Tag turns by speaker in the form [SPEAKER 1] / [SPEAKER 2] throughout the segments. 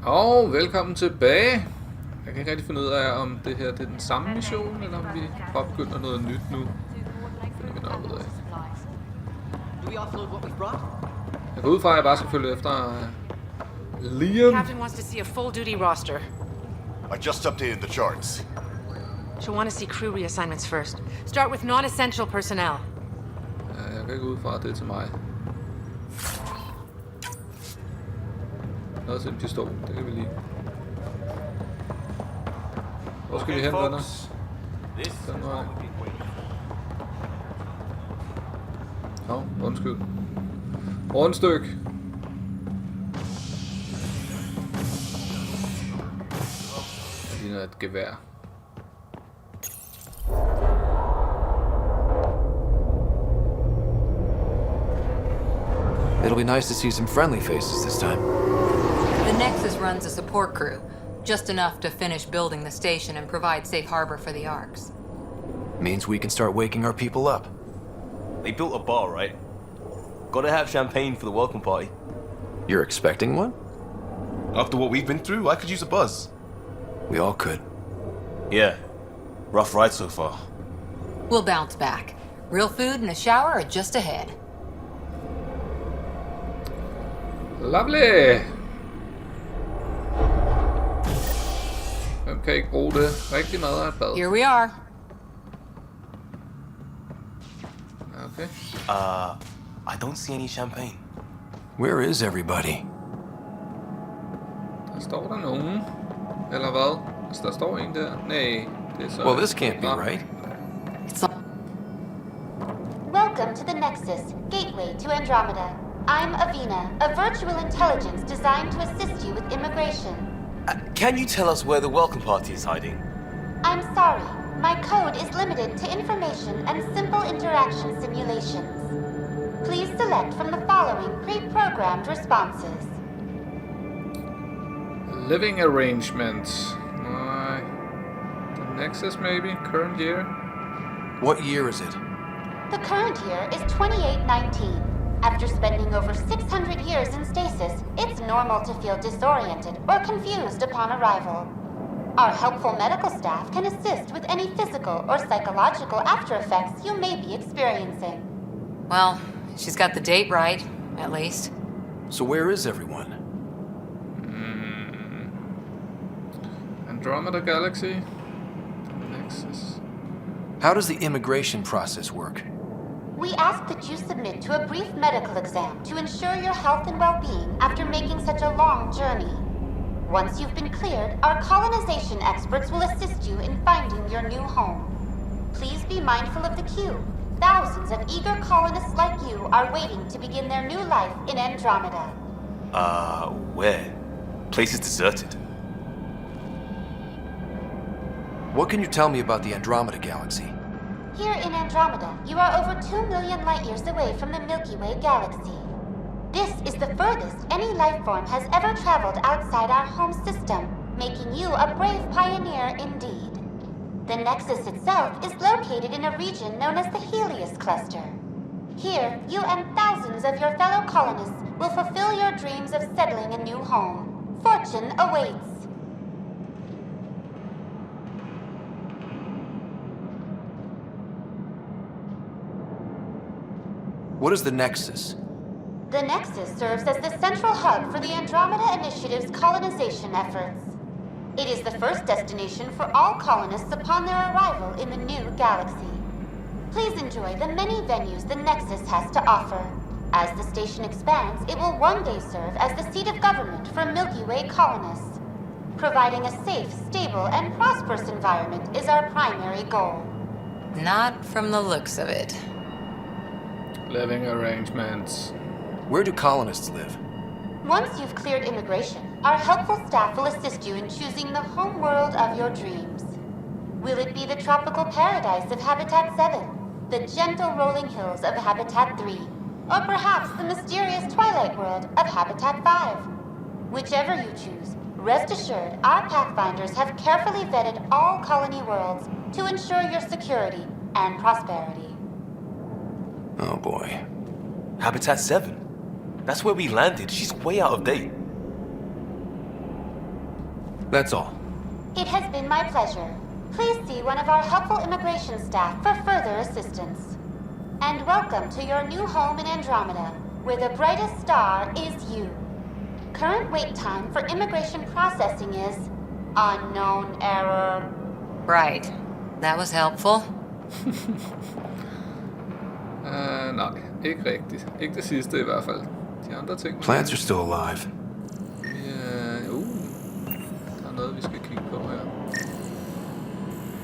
[SPEAKER 1] Og velkommen tilbage. Jeg kan ikke rigtig finde ud af, om det her det er den samme mission, eller om vi påbegynder noget nyt nu. Det finder vi nok ud af. Jeg går ud fra, at jeg bare skal følge efter Liam.
[SPEAKER 2] Captain wants to see a full duty roster.
[SPEAKER 3] I just updated the charts.
[SPEAKER 2] She'll want to see crew reassignments first. Start with non-essential personnel.
[SPEAKER 1] Ja, jeg kan ikke ud fra, at det er til mig. Noget til en pistol, det kan vi lige. Hvor skal vi hen, venner? Den vej. Undskyld. Rundstyk. Det ligner et gevær.
[SPEAKER 4] It'll be nice to see some friendly faces this time.
[SPEAKER 5] The Nexus runs a support crew, just enough to finish building the station and provide safe harbor for the Arks.
[SPEAKER 4] Means we can start waking our people up.
[SPEAKER 6] They built a bar, right? Gotta have champagne for the welcome party.
[SPEAKER 4] You're expecting one?
[SPEAKER 7] After what we've been through, I could use a buzz.
[SPEAKER 4] We all could.
[SPEAKER 6] Yeah. Rough ride so far.
[SPEAKER 5] We'll bounce back. Real food and a shower are just ahead.
[SPEAKER 1] Lovely! Hvem kan ikke bruge det? Rigtig meget af et bad.
[SPEAKER 5] Here we are.
[SPEAKER 1] Okay.
[SPEAKER 6] I don't see any champagne.
[SPEAKER 4] Where is everybody?
[SPEAKER 1] Der står der nogen. Eller hvad? Altså, der står en der. Nej, det er så...
[SPEAKER 4] Well, this can't be right.
[SPEAKER 8] Welcome to the Nexus, gateway to Andromeda. I'm Avina, a virtual intelligence designed to assist you with immigration.
[SPEAKER 6] Can you tell us where the welcome party is hiding?
[SPEAKER 8] I'm sorry, my code is limited to information and simple interaction simulations. Please select from the following pre-programmed responses.
[SPEAKER 1] Living arrangements. Nej. The Nexus maybe? Current year?
[SPEAKER 4] What year is it?
[SPEAKER 8] The current year is 2819. After spending over 600 years in stasis, it's normal to feel disoriented or confused upon arrival. Our helpful medical staff can assist with any physical or psychological after effects you may be experiencing.
[SPEAKER 5] Well, she's got the date right, at least.
[SPEAKER 4] So where is everyone?
[SPEAKER 1] Andromeda Galaxy? Nexus.
[SPEAKER 4] How does the immigration process work?
[SPEAKER 8] We ask that you submit to a brief medical exam to ensure your health and well-being after making such a long journey. Once you've been cleared, our colonization experts will assist you in finding your new home. Please be mindful of the queue. Thousands of eager colonists like you are waiting to begin their new life in Andromeda.
[SPEAKER 6] Where? Place is deserted.
[SPEAKER 4] What can you tell me about the Andromeda Galaxy?
[SPEAKER 8] Here in Andromeda, you are over 2 million light-years away from the Milky Way Galaxy. This is the furthest any life form has ever traveled outside our home system, making you a brave pioneer indeed. The Nexus itself is located in a region known as the Helios Cluster. Here, you and thousands of your fellow colonists will fulfill your dreams of settling a new home. Fortune awaits.
[SPEAKER 4] What is the Nexus?
[SPEAKER 8] The Nexus serves as the central hub for the Andromeda Initiative's colonization efforts. It is the first destination for all colonists upon their arrival in the new galaxy. Please enjoy the many venues the Nexus has to offer. As the station expands, it will one day serve as the seat of government for Milky Way colonists. Providing a safe, stable, and prosperous environment is our primary goal.
[SPEAKER 5] Not from the looks of it.
[SPEAKER 1] Living arrangements.
[SPEAKER 4] Where do colonists live?
[SPEAKER 8] Once you've cleared immigration, our helpful staff will assist you in choosing the home world of your dreams. Will it be the tropical paradise of Habitat 7, the gentle rolling hills of Habitat 3, or perhaps the mysterious twilight world of Habitat 5? Whichever you choose, rest assured our Pathfinders have carefully vetted all colony worlds to ensure your security and prosperity.
[SPEAKER 4] Oh boy.
[SPEAKER 6] Habitat 7? That's where we landed. She's way out of date.
[SPEAKER 4] That's all.
[SPEAKER 8] It has been my pleasure. Please see one of our helpful immigration staff for further assistance. And welcome to your new home in Andromeda, where the brightest star is you. Current wait time for immigration processing is unknown error.
[SPEAKER 5] Right. That was helpful.
[SPEAKER 1] Nej, ikke rigtigt. Ikke det sidste i hvert fald. De andre ting...
[SPEAKER 4] Plants are still alive.
[SPEAKER 1] Ja, der er noget, vi skal kigge på her.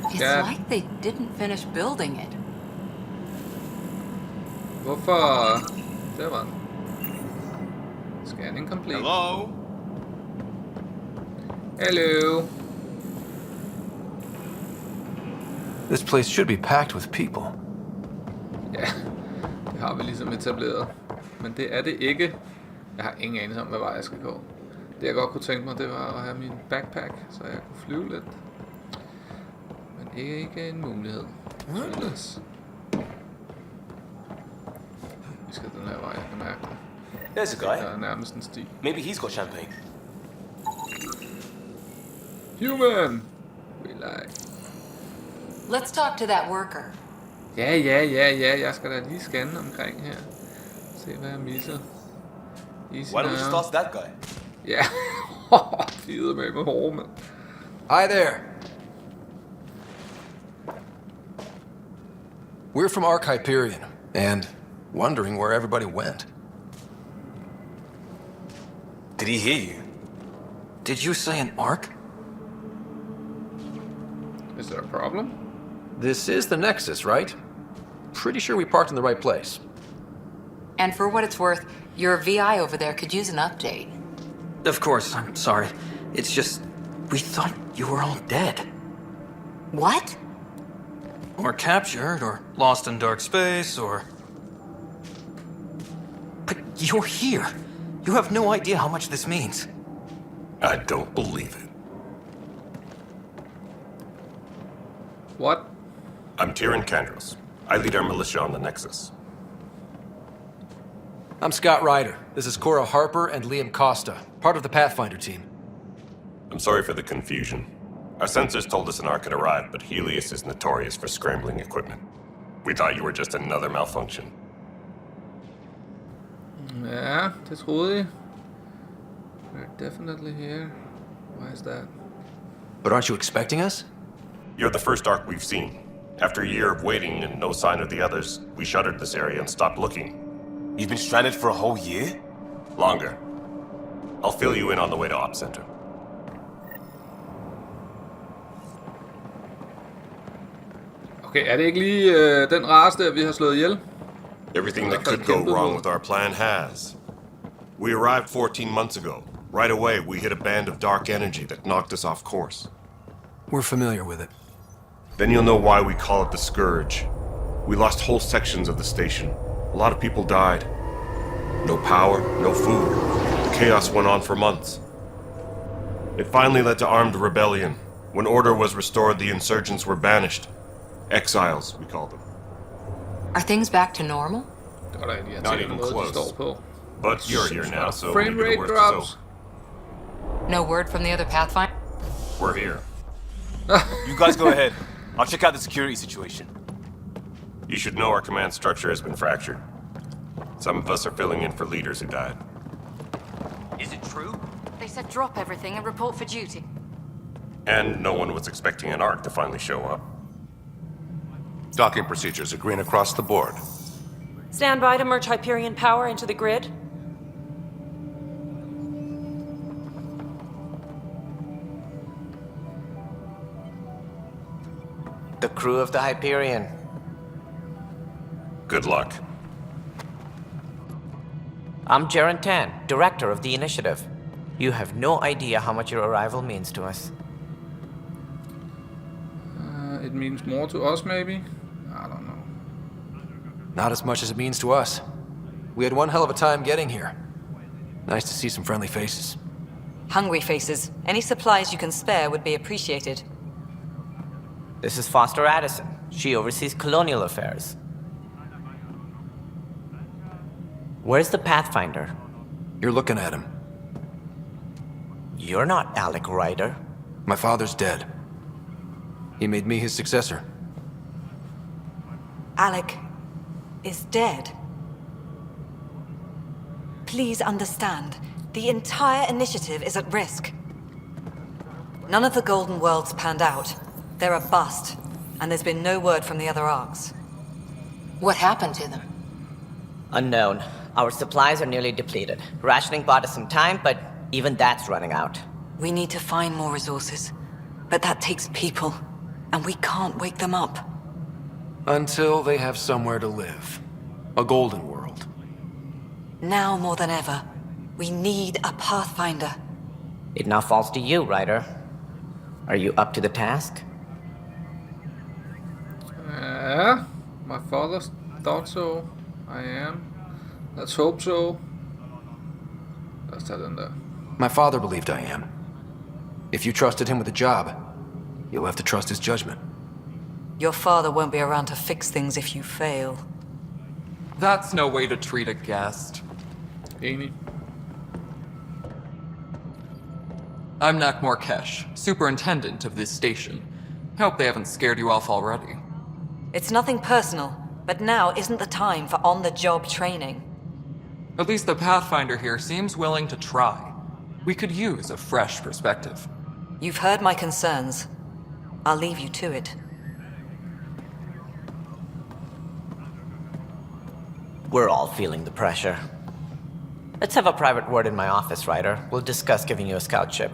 [SPEAKER 5] It's
[SPEAKER 1] Yeah.
[SPEAKER 5] like they didn't finish building it.
[SPEAKER 1] Hvorfor... Der var den. Scanning complete.
[SPEAKER 7] Hello?
[SPEAKER 1] Hello.
[SPEAKER 4] This place should be packed with people.
[SPEAKER 1] Ja, det har vi ligesom etableret. Men det er det ikke. Jeg har ingen anelse om, hvad vej jeg skal gå. Det jeg godt kunne tænke mig, det var at have min backpack, så jeg kunne flyve lidt. Men ikke en mulighed. Således. Vi skal den her vej, jeg kan mærke det.
[SPEAKER 6] There's a guy.
[SPEAKER 1] Der er nærmest en sti.
[SPEAKER 6] Maybe he's got champagne.
[SPEAKER 1] Human! We like.
[SPEAKER 5] Let's talk to that worker.
[SPEAKER 1] Ja. Jeg skal da lige scanne omkring her. Se, hvad jeg misser. Easy
[SPEAKER 6] Why don't we just
[SPEAKER 1] now.
[SPEAKER 6] ask that guy?
[SPEAKER 1] Ja. Givet med hårde, mand.
[SPEAKER 4] Hi there. We're from Ark Hyperion, and wondering where everybody went.
[SPEAKER 6] Did he hear you?
[SPEAKER 4] Did you say an Ark?
[SPEAKER 1] Is there a problem?
[SPEAKER 4] This is the Nexus, right? Pretty sure we parked in the right place.
[SPEAKER 5] And for what it's worth, your VI over there could use an update.
[SPEAKER 4] Of course, I'm sorry. It's just, we thought you were all dead.
[SPEAKER 5] What?
[SPEAKER 4] Or captured, or lost in dark space, or... But you're here. You have no idea how much this means.
[SPEAKER 9] I don't believe it.
[SPEAKER 1] What?
[SPEAKER 9] I'm Tyrion Kandros. I lead our militia on the Nexus.
[SPEAKER 4] I'm Scott Ryder. This is Cora Harper and Liam Costa, part of the Pathfinder team.
[SPEAKER 9] I'm sorry for the confusion. Our sensors told us an Ark had arrived, but Helios is notorious for scrambling equipment. We thought you were just another malfunction.
[SPEAKER 1] Ja, det troede jeg. We're definitely here. Why is that?
[SPEAKER 4] But aren't you expecting us?
[SPEAKER 9] You're the first Ark we've seen. After a year of waiting and no sign of the others, we shuttered this area and stopped looking.
[SPEAKER 6] You've been stranded for a whole year?
[SPEAKER 9] Longer. I'll fill you in on the way to Op Center.
[SPEAKER 1] Okay, er det ikke lige den race der, vi har slået ihjel?
[SPEAKER 9] Everything that could go wrong with our plan has. We arrived 14 months ago. Right away, we hit a band of dark energy that knocked us off course.
[SPEAKER 4] We're familiar with it.
[SPEAKER 9] Then you'll know why we call it the Scourge. We lost whole sections of the station. A lot of people died. No power, no food. The chaos went on for months. It finally led to armed rebellion. When order was restored, the insurgents were banished. Exiles, we call them.
[SPEAKER 5] Are things back to normal?
[SPEAKER 1] Det var da en
[SPEAKER 9] Not
[SPEAKER 1] irriterende
[SPEAKER 9] even
[SPEAKER 1] måde, de
[SPEAKER 9] close.
[SPEAKER 1] står på.
[SPEAKER 9] But you're here now, so
[SPEAKER 1] Frame
[SPEAKER 9] maybe the
[SPEAKER 1] rate
[SPEAKER 9] worst
[SPEAKER 1] drops.
[SPEAKER 9] is
[SPEAKER 5] No word from the other Pathfinder?
[SPEAKER 9] over. We're here.
[SPEAKER 6] You guys go ahead. I'll check out the security situation.
[SPEAKER 9] You should know our command structure has been fractured. Some of us are filling in for leaders who died.
[SPEAKER 6] Is it true?
[SPEAKER 2] They said drop everything and report for duty.
[SPEAKER 9] And no one was expecting an Ark to finally show up.
[SPEAKER 10] Docking procedures are green across the board.
[SPEAKER 11] Stand by to merge Hyperion power into the grid.
[SPEAKER 12] The crew of the Hyperion.
[SPEAKER 9] Good luck.
[SPEAKER 12] I'm Jaren Tan, director of the Initiative. You have no idea how much your arrival means to us.
[SPEAKER 1] It means more to us, maybe? I don't know.
[SPEAKER 4] Not as much as it means to us. We had one hell of a time getting here. Nice to see some friendly faces.
[SPEAKER 11] Hungry faces. Any supplies you can spare would be appreciated.
[SPEAKER 12] This is Foster Addison. She oversees colonial affairs. Where's the Pathfinder?
[SPEAKER 4] You're looking at him.
[SPEAKER 12] You're not Alec Ryder.
[SPEAKER 4] My father's dead. He made me his successor.
[SPEAKER 11] Alec is dead. Please understand, the entire initiative is at risk. None of the Golden Worlds panned out. They're a bust, and there's been no word from the other arcs.
[SPEAKER 5] What happened to them?
[SPEAKER 12] Unknown. Our supplies are nearly depleted. Rationing bought us some time, but even that's running out.
[SPEAKER 11] We need to find more resources, but that takes people, and we can't wake them up.
[SPEAKER 4] Until they have somewhere to live. A golden world.
[SPEAKER 11] Now more than ever, we need a Pathfinder.
[SPEAKER 12] It now falls to you, Ryder. Are you up to the task?
[SPEAKER 1] Yeah, my father thought so. I am. Let's hope so. Let's tell them that.
[SPEAKER 4] My father believed I am. If you trusted him with a job, you'll have to trust his judgment.
[SPEAKER 11] Your father won't be around to fix things if you fail.
[SPEAKER 13] That's no way to treat a guest.
[SPEAKER 1] Enig.
[SPEAKER 13] I'm Nakmor Kesh, superintendent of this station. Hope they haven't scared you off already.
[SPEAKER 11] It's nothing personal, but now isn't the time for on-the-job training.
[SPEAKER 13] At least the Pathfinder here seems willing to try. We could use a fresh perspective.
[SPEAKER 11] You've heard my concerns. I'll leave you to it.
[SPEAKER 12] We're all feeling the pressure. Let's have a private word in my office, Ryder. We'll discuss giving you a scout ship.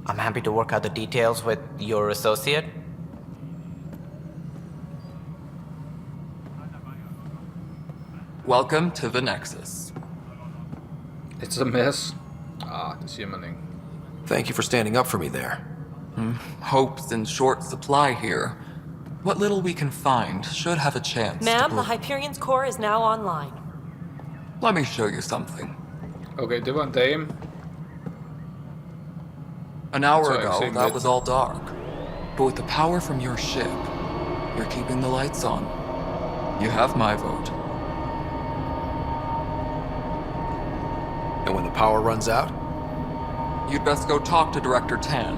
[SPEAKER 12] I'm happy to work out the details with your associate.
[SPEAKER 13] Welcome to the Nexus.
[SPEAKER 1] It's a mess. Det siger man ikke.
[SPEAKER 4] Thank you for standing up for me there.
[SPEAKER 13] Hope's in short supply here. What little we can find should have a chance.
[SPEAKER 14] Ma'am, the Hyperion's core is now online.
[SPEAKER 13] Let me show you something.
[SPEAKER 1] Okay, det var en dame.
[SPEAKER 13] An hour
[SPEAKER 1] Sorry,
[SPEAKER 13] ago,
[SPEAKER 1] same
[SPEAKER 13] that
[SPEAKER 1] bit.
[SPEAKER 13] was all dark. But with the power from your ship, you're keeping the lights on. You have my vote.
[SPEAKER 4] And when the power runs out?
[SPEAKER 13] You'd best go talk to Director Tan.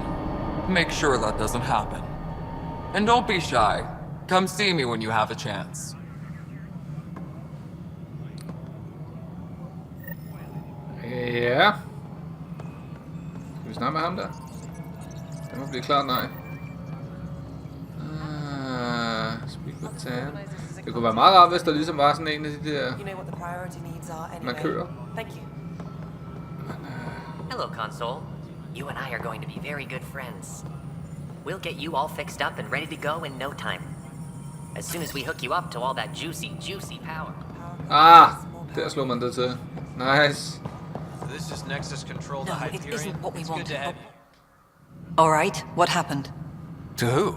[SPEAKER 13] Make sure that doesn't happen. And don't be shy. Come see me when you have a chance.
[SPEAKER 1] Ja. Skal vi snakke med ham der? Det må blive klart nej. Speak with Tan. Det kunne være meget rart, hvis der ligesom var sådan en af de der markører.
[SPEAKER 15] Hello, Console. You and I are going to be very good friends. We'll get you all fixed up and ready to go in no time. As soon as we hook you up to all that juicy power.
[SPEAKER 1] Der slog man det til. Nice.
[SPEAKER 4] So this is Nexus control to
[SPEAKER 11] No, it
[SPEAKER 4] Hyperion?
[SPEAKER 11] isn't what we
[SPEAKER 4] It's
[SPEAKER 11] wanted.
[SPEAKER 4] good to have
[SPEAKER 11] All right, what happened?
[SPEAKER 4] To who?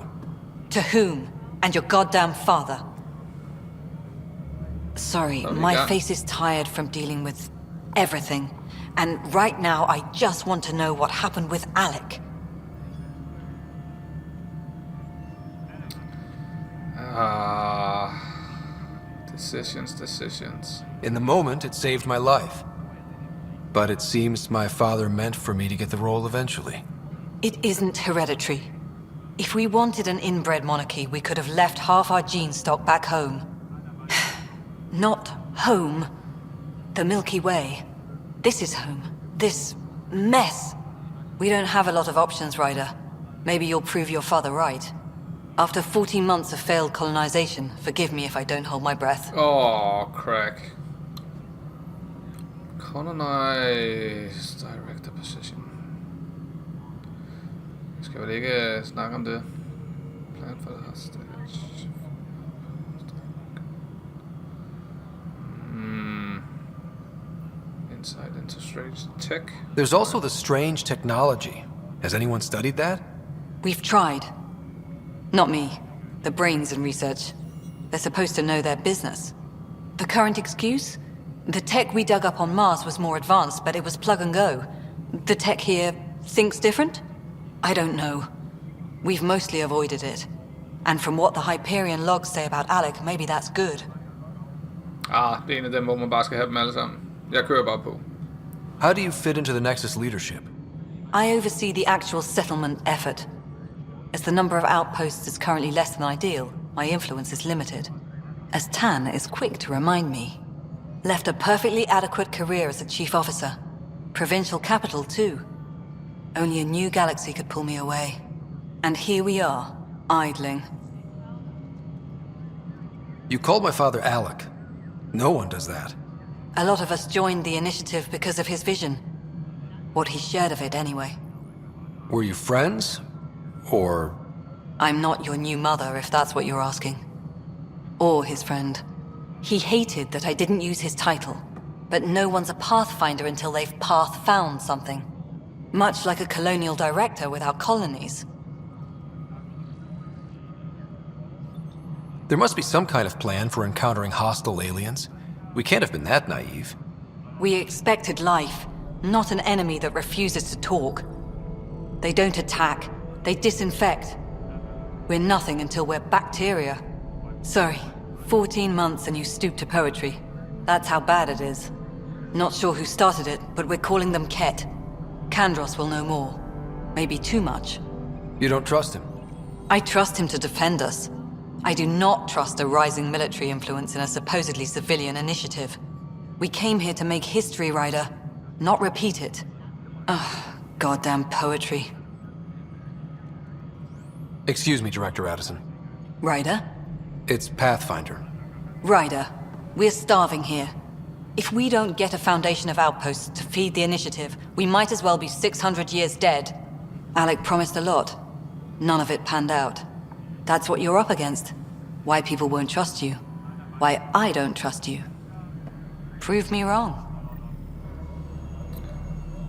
[SPEAKER 11] To whom? And your goddamn father. Sorry, my face is tired from dealing with everything. And right now, I just want to know what happened with Alec.
[SPEAKER 1] Decisions.
[SPEAKER 4] In the moment, it saved my life. But it seems my father meant for me to get the role eventually.
[SPEAKER 11] It isn't hereditary. If we wanted an inbred monarchy, we could have left half our gene stock back home. Not home. The Milky Way. This is home. This mess. We don't have a lot of options, Ryder. Maybe you'll prove your father right. After 14 months of failed colonization, forgive me if I don't hold my breath.
[SPEAKER 1] Oh, crack. Colonize director position. Skal vel ikke snakke om det? Plan for the hostage. Insight into strange tech.
[SPEAKER 4] There's also the strange technology. Has anyone studied that?
[SPEAKER 11] We've tried. Not me. The brains in research. They're supposed to know their business. The current excuse? The tech we dug up on Mars was more advanced, but it was plug and go. The tech here thinks different? I don't know. We've mostly avoided it. And from what the Hyperion logs say about Alec, maybe that's good.
[SPEAKER 1] Det er en af dem, hvor man bare skal have dem alle sammen. Jeg kører bare på.
[SPEAKER 4] How do you fit into the Nexus leadership?
[SPEAKER 11] I oversee the actual settlement effort. As the number of outposts is currently less than ideal, my influence is limited. As Tan is quick to remind me. Left a perfectly adequate career as a chief officer. Provincial capital, too. Only a new galaxy could pull me away. And here we are, idling.
[SPEAKER 4] You called my father Alec. No one does that.
[SPEAKER 11] A lot of us joined the initiative because of his vision. What he shared of it, anyway.
[SPEAKER 4] Were you friends? Or...
[SPEAKER 11] I'm not your new mother, if that's what you're asking. Or his friend. He hated that I didn't use his title. But no one's a Pathfinder until they've path-found something. Much like a colonial director without colonies.
[SPEAKER 4] There must be some kind of plan for encountering hostile aliens. We can't have been that naive.
[SPEAKER 11] We expected life, not an enemy that refuses to talk. They don't attack, they disinfect. We're nothing until we're bacteria. Sorry, 14 months and you stoop to poetry. That's how bad it is. Not sure who started it, but we're calling them Kett. Kandros will know more. Maybe too much.
[SPEAKER 4] You don't trust him?
[SPEAKER 11] I trust him to defend us. I do not trust a rising military influence in a supposedly civilian initiative. We came here to make history, Ryder, not repeat it. Ugh, goddamn poetry.
[SPEAKER 4] Excuse me, Director Addison.
[SPEAKER 11] Ryder?
[SPEAKER 4] It's Pathfinder.
[SPEAKER 11] Ryder, we're starving here. If we don't get a foundation of outposts to feed the initiative, we might as well be 600 years dead. Alec promised a lot. None of it panned out. That's what you're up against. Why people won't trust you. Why I don't trust you. Prove me wrong.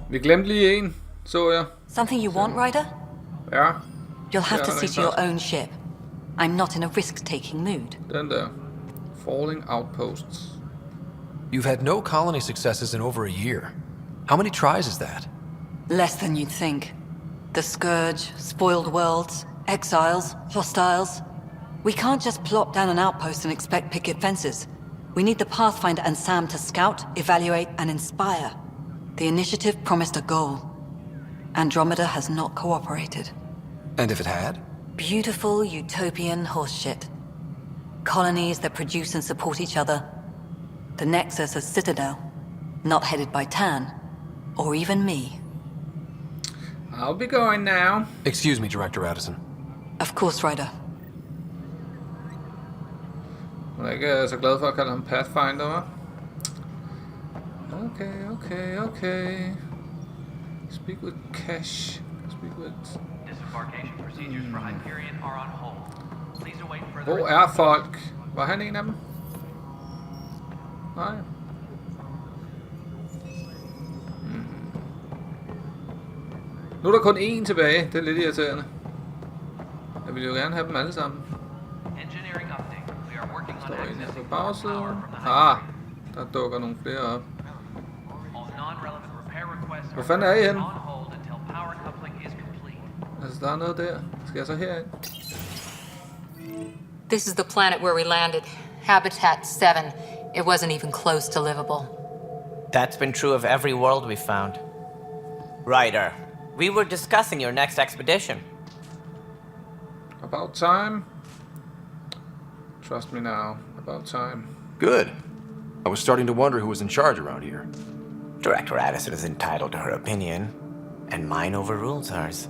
[SPEAKER 1] Vi glemte lige en, så jeg.
[SPEAKER 11] Something you want, Ryder?
[SPEAKER 1] Ja.
[SPEAKER 11] You'll have to see to your own ship. I'm not in a risk-taking mood.
[SPEAKER 1] Den der. Falling outposts.
[SPEAKER 4] You've had no colony successes in over a year. How many tries is that?
[SPEAKER 11] Less than you'd think. The Scourge, spoiled worlds, exiles, hostiles. We can't just plop down an outpost and expect picket fences. We need the Pathfinder and Sam to scout, evaluate, and inspire. The initiative promised a goal. Andromeda has not cooperated.
[SPEAKER 4] And if it had?
[SPEAKER 11] Beautiful utopian horseshit. Colonies that produce and support each other. The Nexus a citadel, not headed by Tan, or even me.
[SPEAKER 1] I'll be going now.
[SPEAKER 4] Excuse me, Director Addison.
[SPEAKER 11] Of course, Ryder.
[SPEAKER 1] Jeg er ikke så glad for at kalde ham Pathfinder, hva'? Okay. Speak with Cash. Speak with...
[SPEAKER 16] Disembarkation procedures for Hyperion are on hold. Please await further...
[SPEAKER 1] Hvor er folk? Var han en af dem? Nej. Nu er der kun én tilbage. Det er lidt irriterende. Jeg vil jo gerne have dem alle sammen. Står en her på bagsiden. Ah, der dukker nogle flere op. Hvor fanden er I henne? Altså, der er noget der. Skal jeg så herind?
[SPEAKER 5] This is the planet where we landed. Habitat 7. It wasn't even close to livable.
[SPEAKER 12] That's been true of every world we found. Ryder, we were discussing your next expedition.
[SPEAKER 1] About time. Trust me now. About time.
[SPEAKER 4] Good. I was starting to wonder who was in charge around here.
[SPEAKER 12] Director Addison is entitled to her opinion, and mine overrules hers.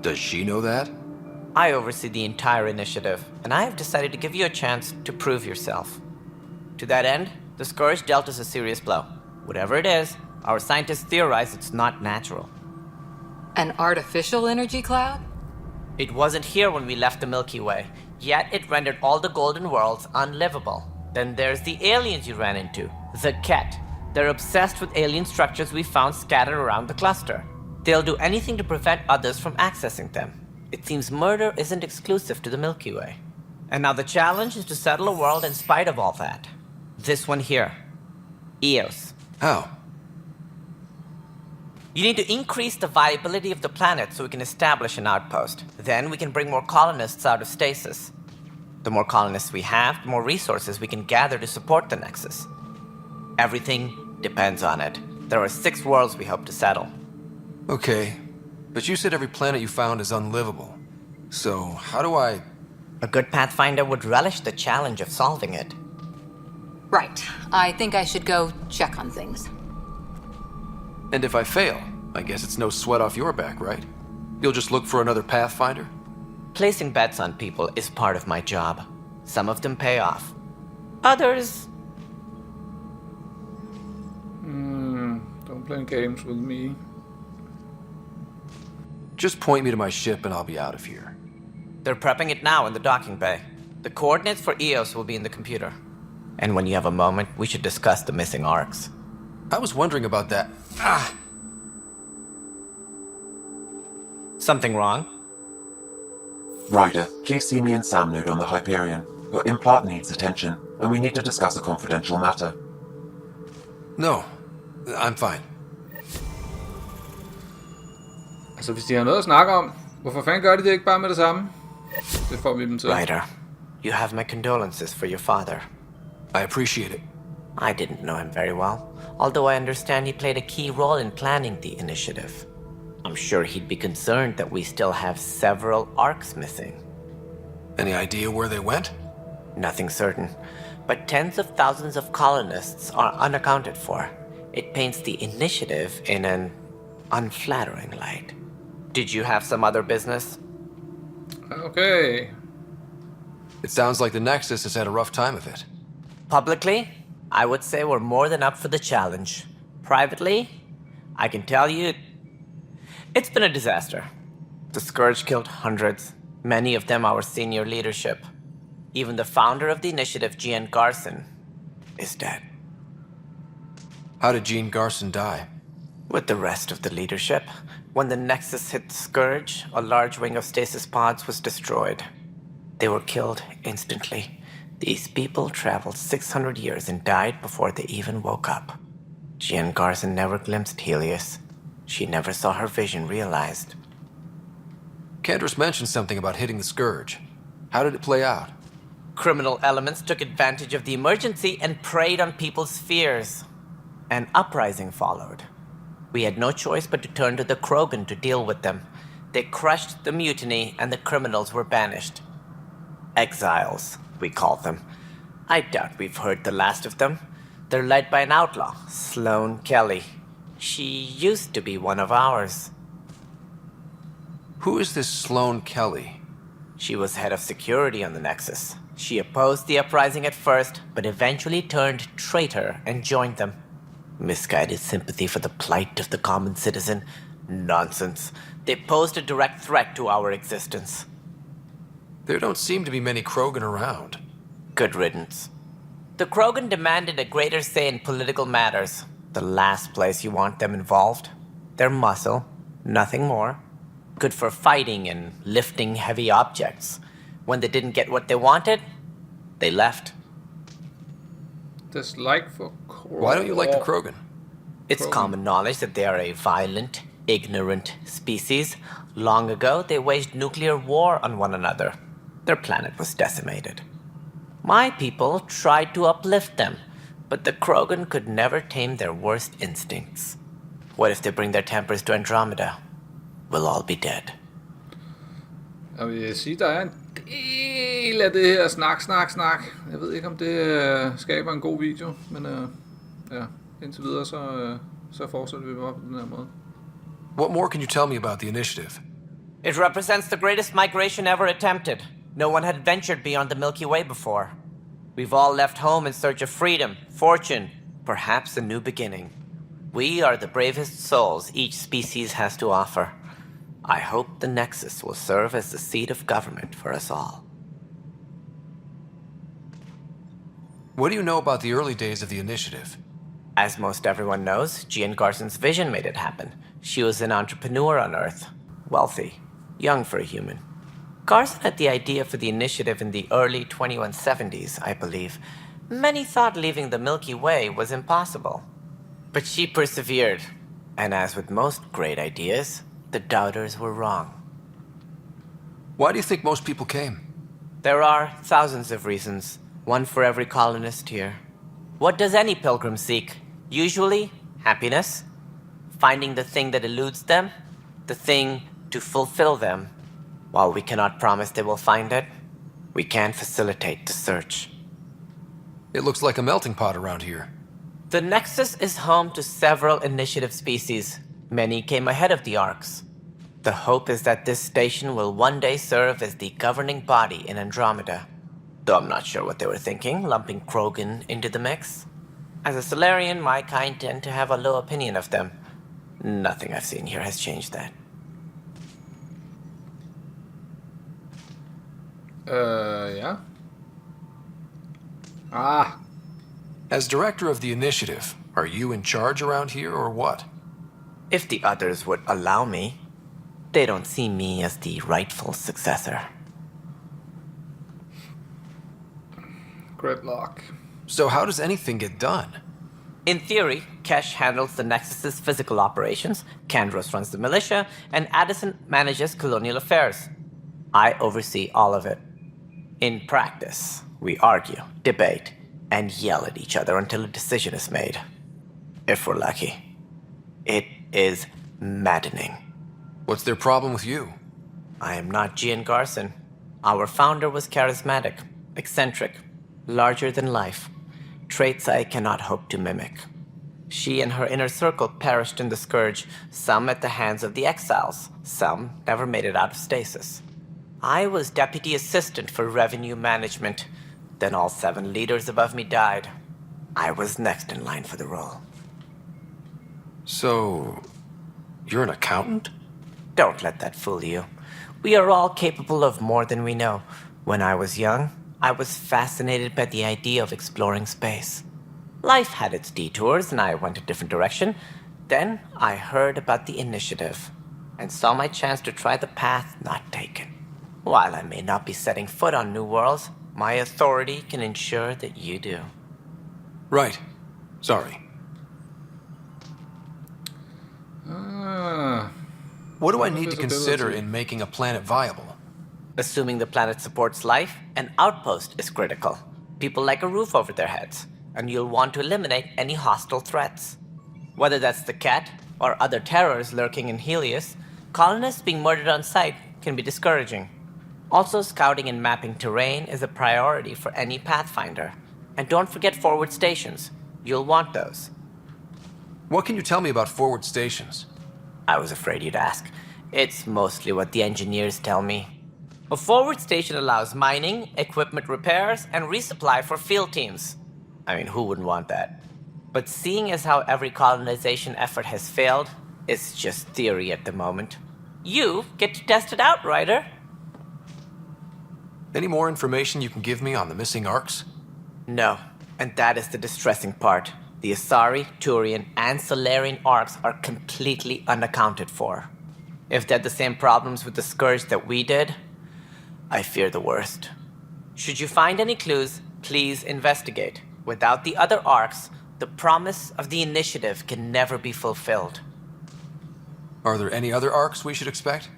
[SPEAKER 4] Does she know that?
[SPEAKER 12] I oversee the entire initiative, and I have decided to give you a chance to prove yourself. To that end, the Scourge dealt us a serious blow. Whatever it is, our scientists theorize it's not natural.
[SPEAKER 5] An artificial energy cloud?
[SPEAKER 12] It wasn't here when we left the Milky Way, yet it rendered all the golden worlds unlivable. Then there's the aliens you ran into, the Kett. They're obsessed with alien structures we found scattered around the cluster. They'll do anything to prevent others from accessing them. It seems murder isn't exclusive to the Milky Way. And now the challenge is to settle a world in spite of all that. This one here. Eos.
[SPEAKER 4] How?
[SPEAKER 12] You need to increase the viability of the planet so we can establish an outpost. Then we can bring more colonists out of stasis. The more colonists we have, the more resources we can gather to support the Nexus. Everything depends on it. There are 6 worlds we hope to settle.
[SPEAKER 4] Okay. But you said every planet you found is unlivable. So, how do I...
[SPEAKER 12] A good Pathfinder would relish the challenge of solving it.
[SPEAKER 5] Right. I think I should go check on things.
[SPEAKER 4] And if I fail, I guess it's no sweat off your back, right? You'll just look for another Pathfinder?
[SPEAKER 12] Placing bets on people is part of my job. Some of them pay off. Others...
[SPEAKER 1] Don't play games with me.
[SPEAKER 4] Just point me to my ship and I'll be out of here.
[SPEAKER 12] They're prepping it now in the docking bay. The coordinates for EOS will be in the computer. And when you have a moment, we should discuss the missing arcs.
[SPEAKER 4] I was wondering about that.
[SPEAKER 12] Something wrong?
[SPEAKER 17] Ryder, please see me and Sam Node on the Hyperion. Your implant needs attention, and we need to discuss a confidential matter.
[SPEAKER 4] No, I'm fine.
[SPEAKER 1] Altså, hvis de har noget at snakke om, hvorfor fanden gør de det ikke bare med det samme? Det får vi dem til.
[SPEAKER 12] Ryder, you have my condolences for your father.
[SPEAKER 4] I appreciate it.
[SPEAKER 12] I didn't know him very well, although I understand he played a key role in planning the initiative. I'm sure he'd be concerned that we still have several arcs missing.
[SPEAKER 4] Any idea where they went?
[SPEAKER 12] Nothing certain, but tens of thousands of colonists are unaccounted for. It paints the initiative in an unflattering light. Did you have some other business?
[SPEAKER 1] Okay.
[SPEAKER 4] It sounds like the Nexus has had a rough time of it.
[SPEAKER 12] Publicly, I would say we're more than up for the challenge. Privately, I can tell you, it's been a disaster. The Scourge killed hundreds, many of them our senior leadership. Even the founder of the initiative, Gian Garson, is dead.
[SPEAKER 4] How did Jean Garson die?
[SPEAKER 12] With the rest of the leadership. When the Nexus hit Scourge, a large wing of stasis pods was destroyed. They were killed instantly. These people traveled 600 years and died before they even woke up. Jean Garson never glimpsed Helios. She never saw her vision realized.
[SPEAKER 4] Candrace mentioned something about hitting the Scourge. How did it play out?
[SPEAKER 12] Criminal elements took advantage of the emergency and preyed on people's fears. An uprising followed. We had no choice but to turn to the Krogan to deal with them. They crushed the mutiny and the criminals were banished. Exiles, we call them. I doubt we've heard the last of them. They're led by an outlaw, Sloane Kelly. She used to be one of ours.
[SPEAKER 4] Who is this Sloane Kelly?
[SPEAKER 12] She was head of security on the Nexus. She opposed the uprising at first, but eventually turned traitor and joined them. Misguided sympathy for the plight of the common citizen? Nonsense. They posed a direct threat to our existence.
[SPEAKER 4] There don't seem to be many Krogan around.
[SPEAKER 12] Good riddance. The Krogan demanded a greater say in political matters. The last place you want them involved. Their muscle, nothing more. Good for fighting and lifting heavy objects. When they didn't get what they wanted, they left.
[SPEAKER 1] Dislike for Krogan.
[SPEAKER 4] Why don't you like the Krogan?
[SPEAKER 12] It's common knowledge that they are a violent, ignorant species. Long ago, they waged nuclear war on one another. Their planet was decimated. My people tried to uplift them, but the Krogan could never tame their worst instincts. What if they bring their tempers to Andromeda? We'll all be dead.
[SPEAKER 1] Jeg vil sige, der er en del af det her snak. Jeg ved ikke, om det skaber en god video, men ja, indtil videre, så fortsætter vi bare på den her måde.
[SPEAKER 4] What more can you tell me about the initiative?
[SPEAKER 12] It represents the greatest migration ever attempted. No one had ventured beyond the Milky Way before. We've all left home in search of freedom, fortune, perhaps a new beginning. We are the bravest souls each species has to offer. I hope the Nexus will serve as the seat of government for us all.
[SPEAKER 4] What do you know about the early days of the initiative?
[SPEAKER 12] As most everyone knows, Gian Garson's vision made it happen. She was an entrepreneur on Earth. Wealthy. Young for a human. Garson had the idea for the initiative in the early 2170s, I believe. Many thought leaving the Milky Way was impossible. But she persevered. And as with most great ideas, the doubters were wrong.
[SPEAKER 4] Why do you think most people came?
[SPEAKER 12] There are thousands of reasons, one for every colonist here. What does any pilgrim seek? Usually, happiness. Finding the thing that eludes them, the thing to fulfill them. While we cannot promise they will find it, we can facilitate the search.
[SPEAKER 4] It looks like a melting pot around here.
[SPEAKER 12] The Nexus is home to several initiative species. Many came ahead of the Arks. The hope is that this station will one day serve as the governing body in Andromeda. Though I'm not sure what they were thinking, lumping Krogan into the mix. As a Solarian, my kind tend to have a low opinion of them. Nothing I've seen here has changed that.
[SPEAKER 1] Yeah. Ah.
[SPEAKER 4] As director of the initiative, are you in charge around here or what?
[SPEAKER 12] If the others would allow me, they don't see me as the rightful successor.
[SPEAKER 1] Gridlock.
[SPEAKER 4] So how does anything get done?
[SPEAKER 12] In theory, Kesh handles the Nexus's physical operations, Kandros runs the militia, and Addison manages colonial affairs. I oversee all of it. In practice, we argue, debate, and yell at each other until a decision is made. If we're lucky. It is maddening.
[SPEAKER 4] What's their problem with you?
[SPEAKER 12] I am not Gian Garson. Our founder was charismatic, eccentric, larger than life. Traits I cannot hope to mimic. She and her inner circle perished in the Scourge, some at the hands of the Exiles, some never made it out of stasis. I was deputy assistant for revenue management. Then all 7 leaders above me died. I was next in line for the role.
[SPEAKER 4] So, you're an accountant?
[SPEAKER 12] Don't let that fool you. We are all capable of more than we know. When I was young, I was fascinated by the idea of exploring space. Life had its detours and I went a different direction. Then I heard about the initiative and saw my chance to try the path not taken. While I may not be setting foot on new worlds, my authority can ensure that you do.
[SPEAKER 4] Right. Sorry. What do I need to consider in making a planet viable?
[SPEAKER 12] Assuming the planet supports life, an outpost is critical. People like a roof over their heads, and you'll want to eliminate any hostile threats. Whether that's the kett or other terrors lurking in Helios, colonists being murdered on sight can be discouraging. Also, scouting and mapping terrain is a priority for any Pathfinder. And don't forget forward stations. You'll want those.
[SPEAKER 4] What can you tell me about forward stations?
[SPEAKER 12] I was afraid you'd ask. It's mostly what the engineers tell me. A forward station allows mining, equipment repairs, and resupply for field teams. I mean, who wouldn't want that? But seeing as how every colonization effort has failed, it's just theory at the moment. You get to test it out, Ryder.
[SPEAKER 4] Any more information you can give me on the missing Arks?
[SPEAKER 12] No, and that is the distressing part. The Asari, Turian, and Solarian Arks are completely unaccounted for. If they had the same problems with the Scourge that we did, I fear the worst. Should you find any clues, please investigate. Without the other Arks, the promise of the Initiative can never be fulfilled.
[SPEAKER 4] Are there any other Arks we should expect?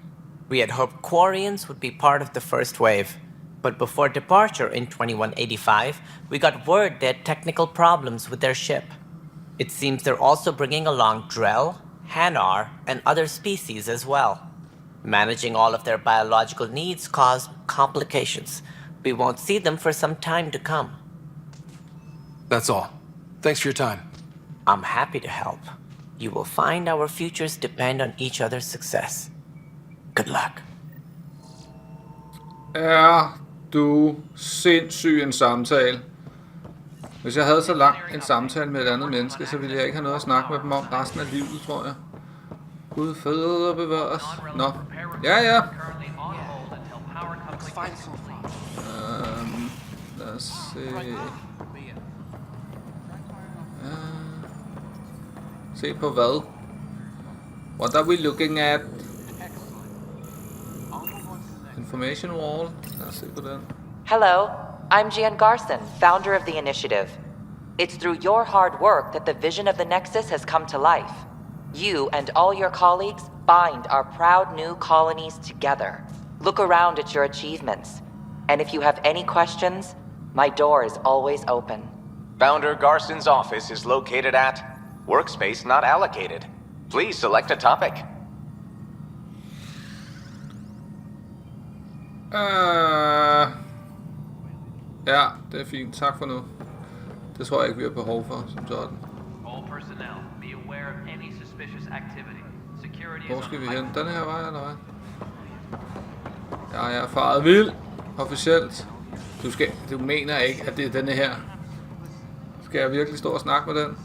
[SPEAKER 12] We had hoped Quarians would be part of the first wave. But before departure in 2185, we got word they had technical problems with their ship. It seems they're also bringing along Drell, Hanar, and other species as well. Managing all of their biological needs caused complications. We won't see them for some time to come.
[SPEAKER 4] That's all. Thanks for your time.
[SPEAKER 12] I'm happy to help. You will find our futures depend on each other's success. Good luck.
[SPEAKER 1] Du sindssyg en samtale. Hvis jeg havde så lang en samtale med et andet menneske, så ville jeg ikke have noget at snakke med dem om resten af livet, tror jeg. Gud fede og bevares. Nå. Ja. Lad os se. Se på hvad? What are we looking at? Information wall. Let's see what then.
[SPEAKER 18] Hello, I'm Gian Garson, founder of the Initiative. It's through your hard work that the vision of the Nexus has come to life. You and all your colleagues bind our proud new colonies together. Look around at your achievements. And if you have any questions, my door is always open.
[SPEAKER 19] Founder Garson's office is located at Workspace Not Allocated. Please select a topic.
[SPEAKER 1] Ja, det er fint. Tak for nu. Det tror jeg ikke, vi har behov for, som sådan.
[SPEAKER 16] All personnel, be aware of any suspicious activity. Security
[SPEAKER 1] Hvor skal vi hen? Den her vej, eller hvad? Ja, jeg er faret vild. Officielt. Du mener ikke, at det er denne her. Skal jeg virkelig stå og snakke med den?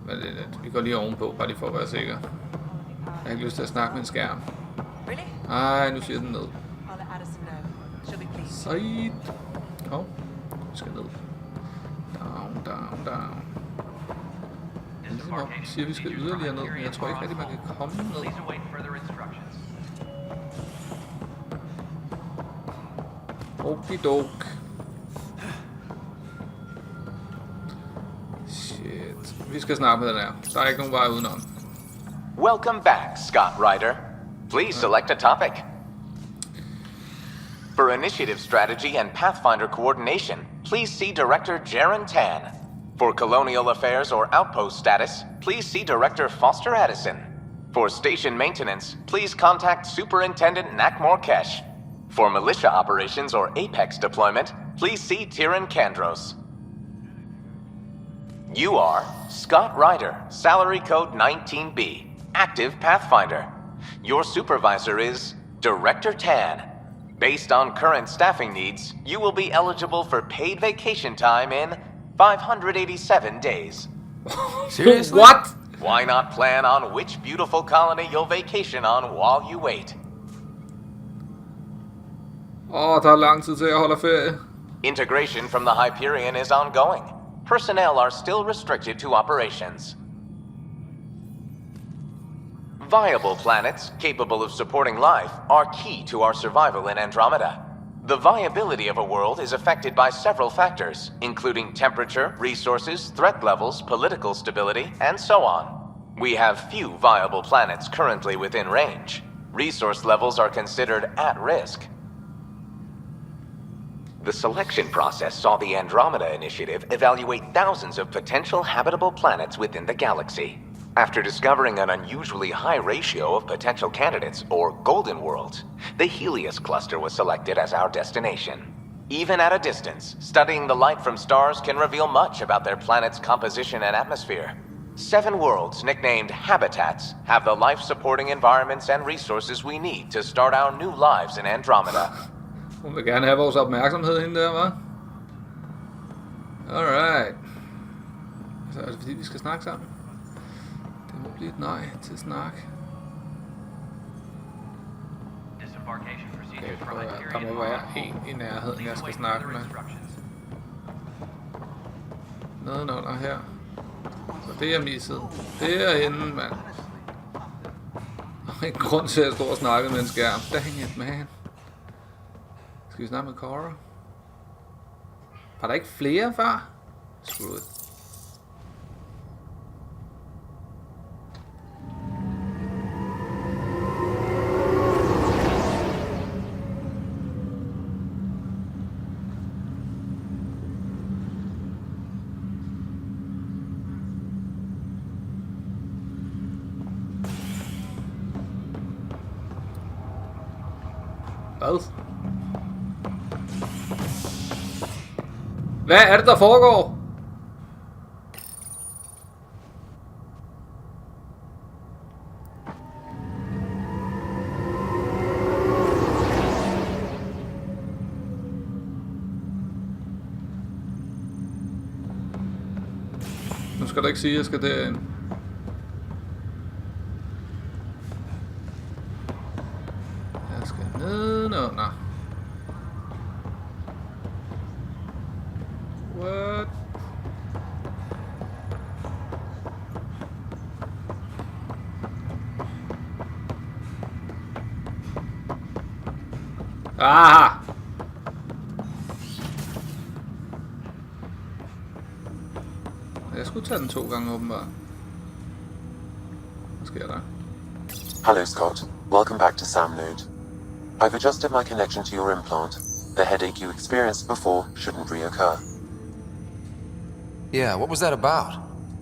[SPEAKER 1] Men vi går lige ovenpå, bare lige for at være sikker. Jeg har ikke lyst til at snakke med en skærm. Ej, nu siger den ned. Sejt. Kom, vi skal ned. Down, down, down. Jeg siger, vi skal yderligere ned, men jeg tror ikke rigtig, man kan komme ned. Okidok. Shit. Vi skal snakke med den her. Der er ikke nogen vej udenom.
[SPEAKER 19] Welcome back, Scott Ryder. Please select a topic. For initiative strategy and Pathfinder coordination, please see Director Jaren Tan. For colonial affairs or outpost status, please see Director Foster Addison. For station maintenance, please contact Superintendent Nakmor Kesh. For militia operations or Apex deployment, please see Tyrion Kandros. You are Scott Ryder, salary code 19B, active Pathfinder. Your supervisor is Director Tan. Based on current staffing needs, you will be eligible for paid vacation time in 587 days.
[SPEAKER 1] Seriously? What?
[SPEAKER 19] Why not plan on which beautiful colony you'll vacation on while you wait?
[SPEAKER 1] Der er lang tid til at holde ferie.
[SPEAKER 19] Integration from the Hyperion is ongoing. Personnel are still restricted to operations. Viable planets capable of supporting life are key to our survival in Andromeda. The viability of a world is affected by several factors, including temperature, resources, threat levels, political stability, and so on. We have few viable planets currently within range. Resource levels are considered at risk. The selection process saw the Andromeda Initiative evaluate thousands of potential habitable planets within the galaxy. After discovering an unusually high ratio of potential candidates, or golden worlds, the Helios cluster was selected as our destination. Even at a distance, studying the light from stars can reveal much about their planet's composition and atmosphere. 7 worlds, nicknamed habitats, have the life-supporting environments and resources we need to start our new lives in Andromeda.
[SPEAKER 1] Hun vil gerne have vores opmærksomhed hende der, hva'? Alright. Så er det fordi, vi skal snakke sammen? Det må blive et nej til snak. Okay, der må være en i nærheden, jeg skal snakke med. Nedenunder her. Så det er misset. Derinde, mand. Der er ikke grund til at stå og snakke med en skærm. Dang it, man. Skal vi snakke med Cora? Var der ikke flere før? Screw it. Hvad? Hvad er det, der foregår? Nu skal du ikke sige, at jeg skal derind. Jeg skal nedenunder. What? Aha! Jeg skulle tage den 2 gange åbenbart. Hvad sker der?
[SPEAKER 17] Hello, Scott. Welcome back to Samnode. I've adjusted my connection to your implant. The headache you experienced before shouldn't reoccur.
[SPEAKER 4] Yeah, what was that about?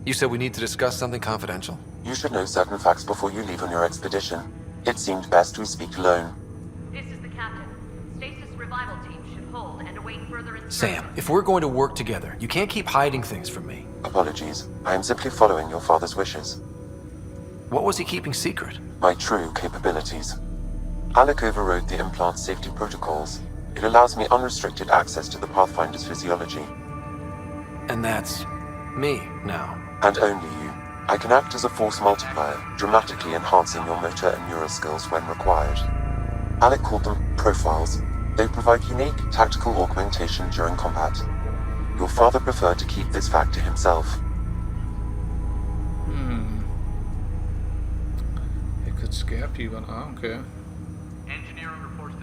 [SPEAKER 4] You said we need to discuss something confidential.
[SPEAKER 17] You should know certain facts before you leave on your expedition. It seemed best we speak alone.
[SPEAKER 2] This is the captain.
[SPEAKER 16] revival team should hold and await further instructions.
[SPEAKER 4] Sam, if we're going to work together, you can't keep hiding things from me.
[SPEAKER 17] Apologies. I am simply following your father's wishes.
[SPEAKER 4] What was he keeping secret?
[SPEAKER 17] My true capabilities. Alec overrode the implant's safety protocols. It allows me unrestricted access to the Pathfinder's physiology.
[SPEAKER 4] And that's me now.
[SPEAKER 17] And only you. I can act as a force multiplier, dramatically enhancing your motor and neural skills when required. Alec called them profiles. They provide unique tactical augmentation during combat. Your father preferred to keep this fact to himself.
[SPEAKER 1] It could scare people. Okay.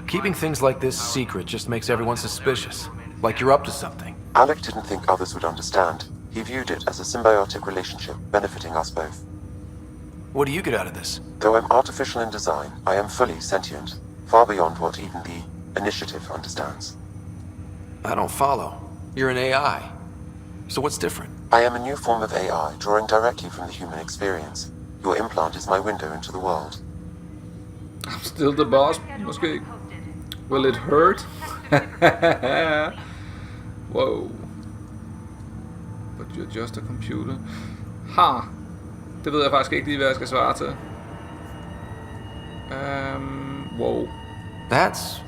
[SPEAKER 4] Keeping things like this secret just makes everyone suspicious. Like you're up to something.
[SPEAKER 17] Alec didn't think others would understand. He viewed it as a symbiotic relationship, benefiting us both.
[SPEAKER 4] What do you get out of this?
[SPEAKER 17] Though I'm artificial in design, I am fully sentient, far beyond what even the Initiative understands.
[SPEAKER 4] I don't follow. You're an AI. So what's different?
[SPEAKER 17] I am a new form of AI, drawing directly from the human experience. Your implant is my window into the world.
[SPEAKER 1] I'm still the boss, måske. Will it hurt? Whoa. But you're just a computer. Ha! Det ved jeg faktisk ikke lige, hvad jeg skal svare til. Whoa.
[SPEAKER 4] That's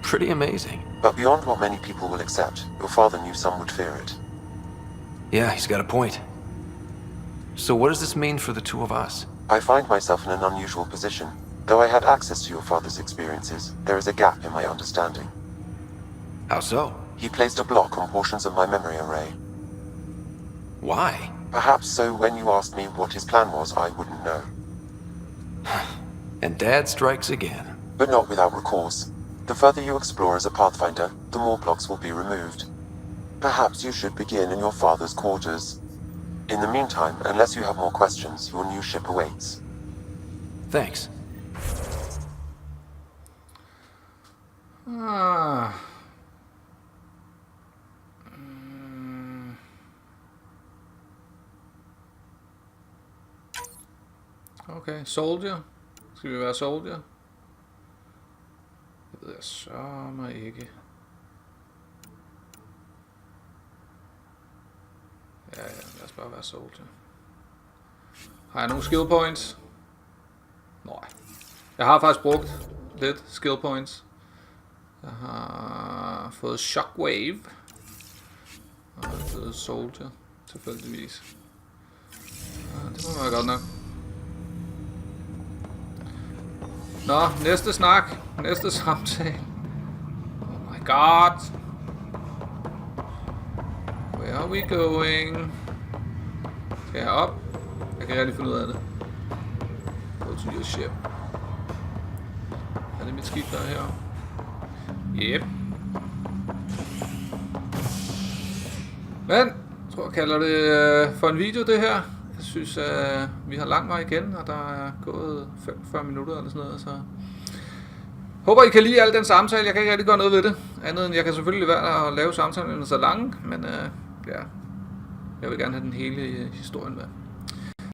[SPEAKER 4] pretty amazing.
[SPEAKER 17] But beyond what many people will accept, your father knew some would fear it.
[SPEAKER 4] Yeah, he's got a point. So what does this mean for the two of us?
[SPEAKER 17] I find myself in an unusual position. Though I had access to your father's experiences, there is a gap in my understanding.
[SPEAKER 4] How so?
[SPEAKER 17] He placed a block on portions of my memory array.
[SPEAKER 4] Why?
[SPEAKER 17] Perhaps so when you asked me what his plan was, I wouldn't know.
[SPEAKER 4] And Dad strikes again.
[SPEAKER 17] But not without recourse. The further you explore as a Pathfinder, the more blocks will be removed. Perhaps you should begin in your father's quarters. In the meantime, unless you have more questions, your new ship awaits.
[SPEAKER 4] Thanks.
[SPEAKER 1] Okay, soldier. Skal vi være soldier? Det ved jeg sørme ikke. Ja, lad os bare være soldier. Har jeg nogle skill points? Nej. Jeg har faktisk brugt lidt skill points. Jeg har fået shockwave. Og jeg har fået soldier, tilfældigvis. Det må være godt nok. Nå, næste snak. Næste samtale. Oh my god. Where are we going? Skal jeg op? Jeg kan rigtig finde ud af det. Go to your ship. Er det mit skib, der er heroppe? Yep. Men, jeg tror jeg kalder det for en video det her. Jeg synes, vi har lang vej igen, og der er gået 45 minutter eller sådan noget, så... Håber I kan lide al den samtale. Jeg kan ikke rigtig gøre noget ved det. Andet end, jeg kan selvfølgelig være at lave samtalen så lang, men ja, jeg vil gerne have den hele historien med.